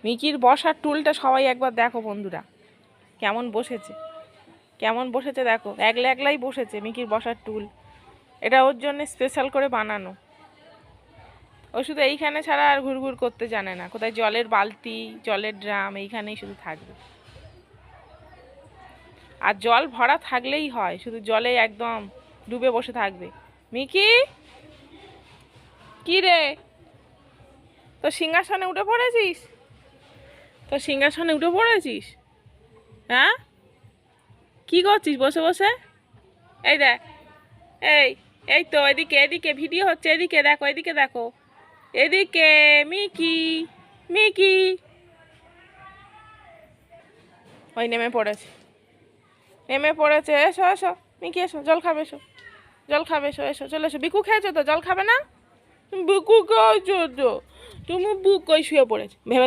মিকির বসার টুলটা সবাই একবার দেখো বন্ধুরা, কেমন বসেছে, কেমন বসেছে দেখো, একলা একলাই বসেছে মিকির বসার টুল। এটা ওর জন্য স্পেশাল করে বানানো। ও শুধু এইখানে ছাড়া আর ঘুরঘুর করতে জানে না, কোথায় জলের বালতি জলের ড্রাম এইখানেই শুধু থাকবে। আর জল ভরা থাকলেই হয়, শুধু জলে একদম ডুবে বসে থাকবে। মিকি, কি রে, তো সিংহাসনে উঠে পড়েছিস? তো সিংহাসনে উঠে পড়েছিস? হ্যাঁ, কি করছিস বসে বসে? এই দেখ, এই এই তো এদিকে এদিকে ভিডিও হচ্ছে, এদিকে দেখো, এদিকে দেখো, এদিকে। মিকি, মিকি ওই নেমে পড়েছে, নেমে পড়েছে। এসো এসো মিকি, এসো জল খাবে, এসো জল খাবে, এসো এসো চলে এসো। বিকু খেয়েছো তো, জল খাবে না? বিকু খেয়েছো তো, তুমি বুক কই শুয়ে পড়েছে ভেবে